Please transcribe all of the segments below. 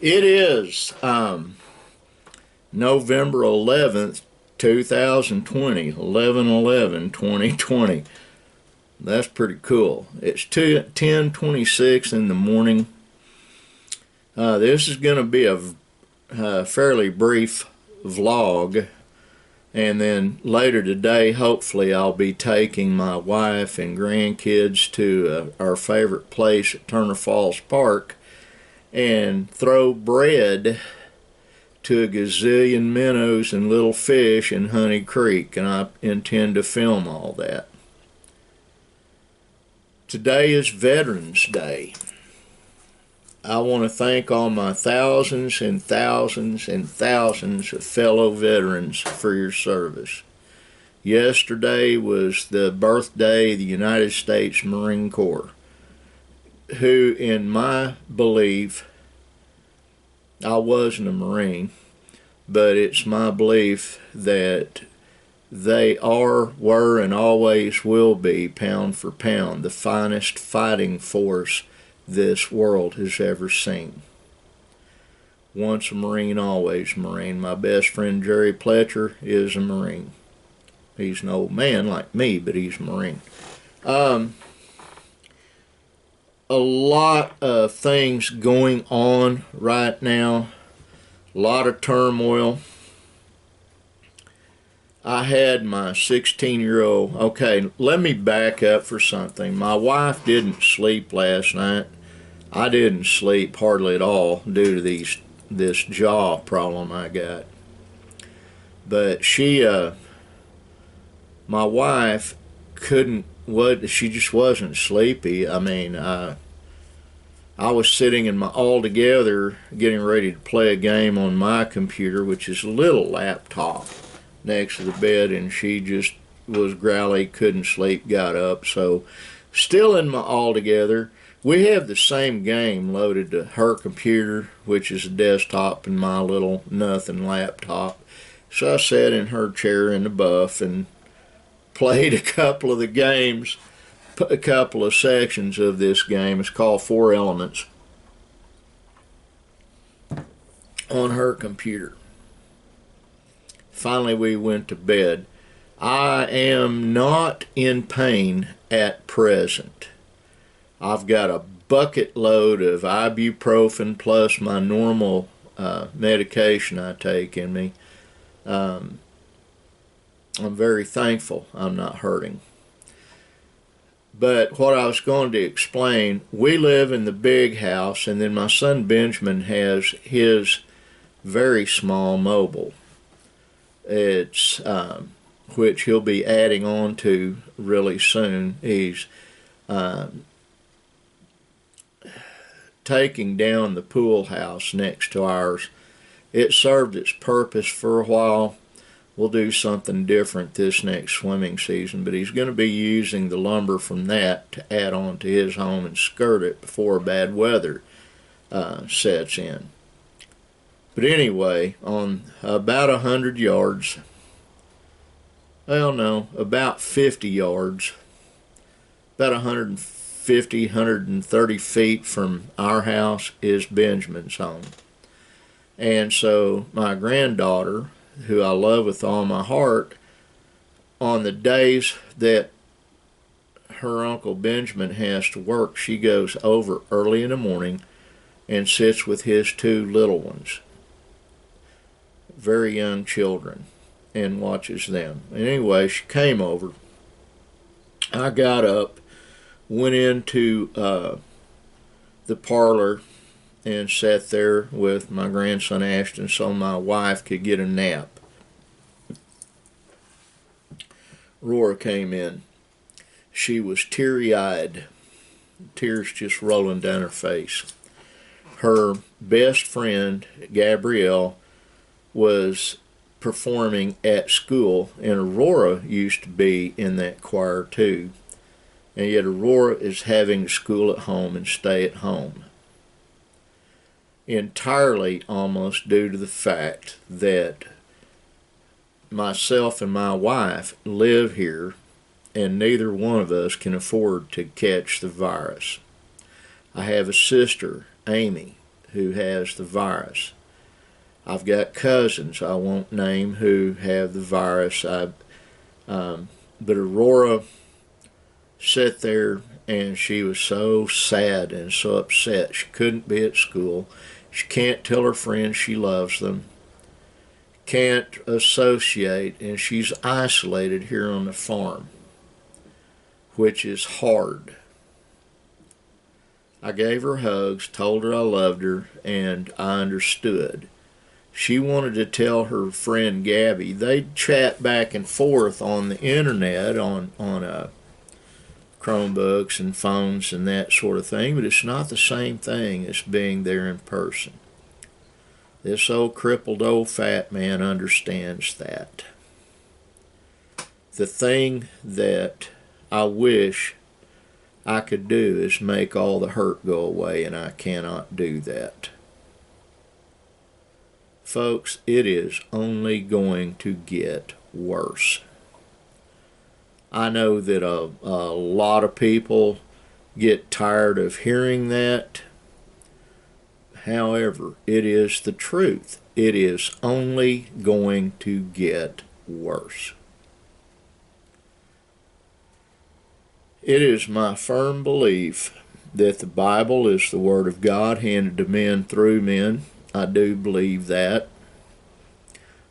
It is November 11th, 2020, 11/11/2020. That's pretty cool. It's 10:26 in the morning. This is going to be a fairly brief vlog, and then later today, hopefully, I'll be taking my wife and grandkids to our favorite place at Turner Falls Park and throw bread to a gazillion minnows and little fish in Honey Creek, and I intend to film all that. Today is Veterans Day. I want to thank all my thousands and thousands and thousands of fellow veterans for your service. Yesterday was the birthday of the United States Marine Corps, who, in my belief, I wasn't a Marine, but it's my belief that they are, were, and always will be, pound for pound, the finest fighting force this world has ever seen. Once a Marine, always a Marine. My best friend Jerry Pletcher is a Marine. He's an old man like me, but he's a Marine. A lot of things going on right now, a lot of turmoil. I had my 16-year-old, okay, let me back up for something. My wife didn't sleep last night. I didn't sleep hardly at all due to this jaw problem I got. But my wife she just wasn't sleepy. I mean, I was sitting in my Altogether getting ready to play a game on my computer, which is a little laptop next to the bed, and she just was growly, couldn't sleep, got up. So still in my Altogether. We have the same game loaded to her computer, which is a desktop, and my little nothing laptop. So I sat in her chair in the buff and played a couple of the games, a couple of sections of this game. It's called Four Elements, on her computer. Finally, we went to bed. I am not in pain at present. I've got a bucket load of ibuprofen plus my normal medication I take in me. I'm very thankful I'm not hurting. But what I was going to explain, we live in the big house, and then my son Benjamin has his very small mobile. It's which he'll be adding on to really soon. He's taking down the pool house next to ours. It served its purpose for a while. We'll do something different this next swimming season, but he's going to be using the lumber from that to add on to his home and skirt it before bad weather sets in. But anyway, on about 100 yards, well, no, about 50 yards, about 150, 130 feet from our house is Benjamin's home. And so my granddaughter, who I love with all my heart, on the days that her Uncle Benjamin has to work, she goes over early in the morning and sits with his two little ones, very young children, and watches them. And anyway, she came over. I got up, went into the parlor, and sat there with my grandson Ashton so my wife could get a nap. Aurora came in. She was teary-eyed, tears just rolling down her face. Her best friend, Gabrielle, was performing at school, and Aurora used to be in that choir too. And yet Aurora is having school at home and stay at home. Entirely almost due to the fact that myself and my wife live here and neither one of us can afford to catch the virus. I have a sister, Amy, who has the virus. I've got cousins I won't name who have the virus. But Aurora sat there and she was so sad and so upset. She couldn't be at school. She can't tell her friends she loves them. Can't associate, and she's isolated here on the farm, which is hard. I gave her hugs, told her I loved her, and I understood. She wanted to tell her friend Gabby. They'd chat back and forth on the internet, on Chromebooks and phones and that sort of thing, but it's not the same thing as being there in person. This old crippled old fat man understands that. The thing that I wish I could do is make all the hurt go away, and I cannot do that. Folks, it is only going to get worse. I know that a lot of people get tired of hearing that. However, it is the truth. It is only going to get worse. It is my firm belief that the Bible is the Word of God handed to men through men. I do believe that.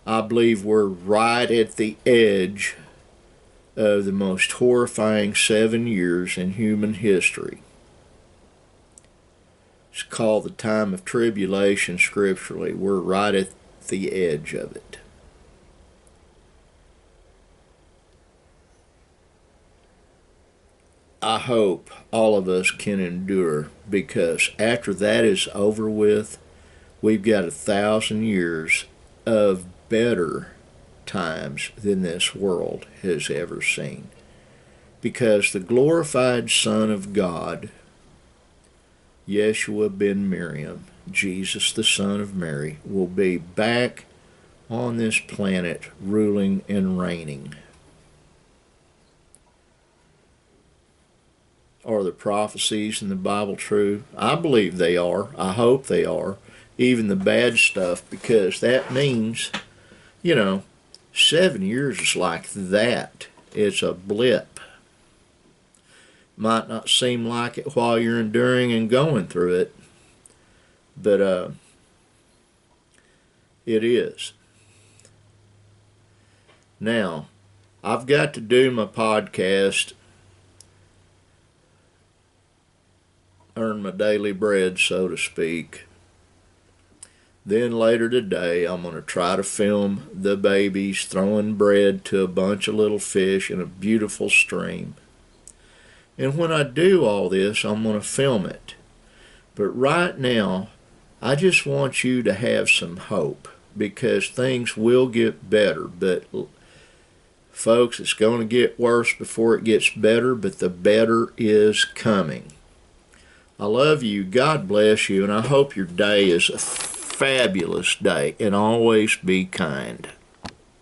I believe we're right at the edge of the most horrifying 7 years in human history. It's called the time of tribulation scripturally. We're right at the edge of it. I hope all of us can endure, because after that is over with, we've got 1,000 years of better times than this world has ever seen. Because the glorified Son of God, Yeshua ben Miriam, Jesus the Son of Mary, will be back on this planet ruling and reigning. Are the prophecies in the Bible true? I believe they are. I hope they are. Even the bad stuff, because that means, 7 years is like that. It's a blip. Might not seem like it while you're enduring and going through it, but it is. Now, I've got to do my podcast, earn my daily bread, so to speak. Then later today, I'm going to try to film the babies throwing bread to a bunch of little fish in a beautiful stream. And when I do all this, I'm going to film it. But right now, I just want you to have some hope, because things will get better. But folks, it's going to get worse before it gets better, but the better is coming. I love you. God bless you. And I hope your day is a fabulous day. And always be kind.